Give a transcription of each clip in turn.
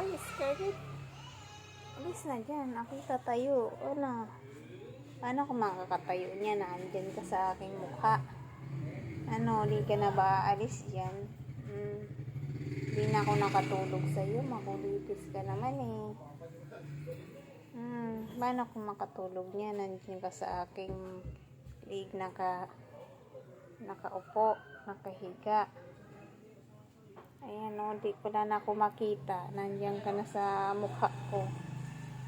Ay, Scarlett. Alis na dyan. Ako'y tatayo. Wala. Paano ako makakatayo niya? Nandyan ka sa aking mukha. Ano, di ka na ba aalis dyan? Di na ako nakatulog sa'yo. Makulitis ka naman eh. Paano ako makatulog niya? Nandyan ka sa aking lig, nakaupo, nakahiga. Ayan o, di ko na ako makita. Nandiyan ka na sa mukha ko.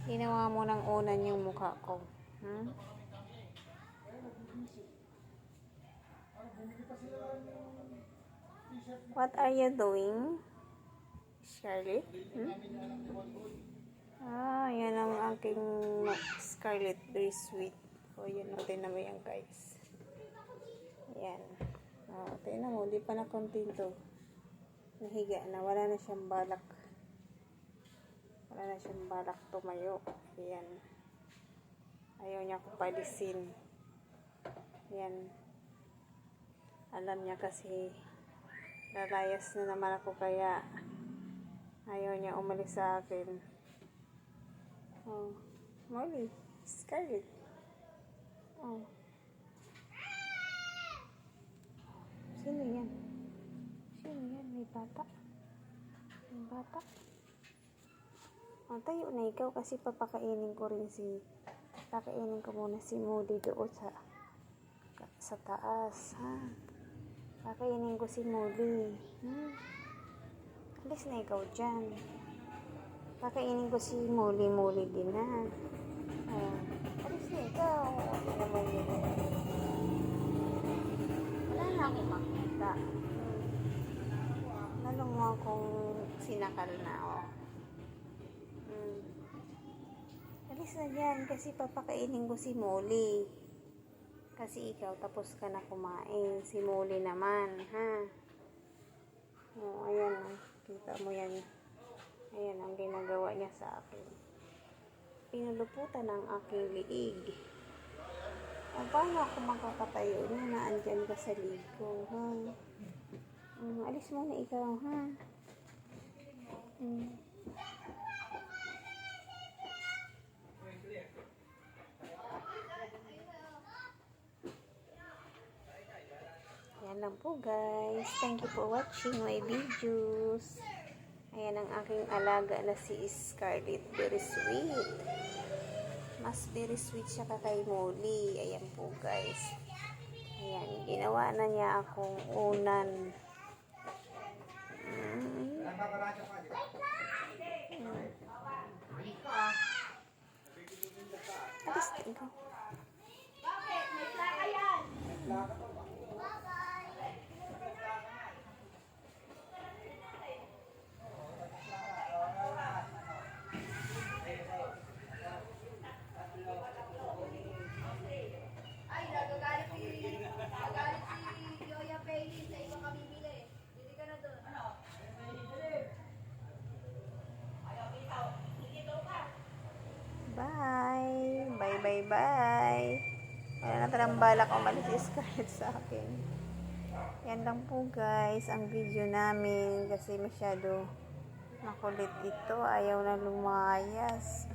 Ginawa mo ng unan yung mukha ko. What are you doing, Scarlett? Yan ang aking Scarlett. Very sweet. Yan o, tingnan mo yan guys. Yan. Tingnan mo, di pa nakontento. Nahiga na, wala na siyang balak. Wala na siyang balak tumayo. Ayan. Ayaw niya ko palisin. Ayan. Alam niya kasi lalayas na naman ako kaya ayaw niya umalis sa akin. Molly, Scarlett. Sino yan? Sino yan? May bata. May bata. Tayo na ikaw kasi papakainin ko muna si Moody doon sa taas, ha? Pakainin ko si Moody. Alis na ikaw dyan. Pakainin ko si Moody din, ha? Alis na ikaw. Wala na akong makita. Lalong mo akong sinakal na, Alis na dyan kasi papakainin ko si Molly. Kasi ikaw tapos ka na kumain. Si Molly naman, ha? Ayan. Kita mo yan. Ayan ang ginagawa niya sa akin. Pinuluputan ang aking liig. Paano ako makakatayo na naandyan ka sa liig ko, ha? Alis mo na ikaw, ha? Yan lang po guys. Thank you for watching my videos. Ayan ang aking alaga na si Scarlett. Very sweet. Mas very sweet siya kay Molly. Ayan po guys. Ayan. Ginawa na niya akong unan. Alis na ikaw. Bakit? May plaka yan. Ay, nagagalit si Yoya Bailey sa iba kami bili. Hindi ka na doon. Ano? Bye. Bye. Wala na talang balak umalis si Scarlett sa akin. Yan lang po guys ang video namin kasi masyado makulit ito. Ayaw na lumayas.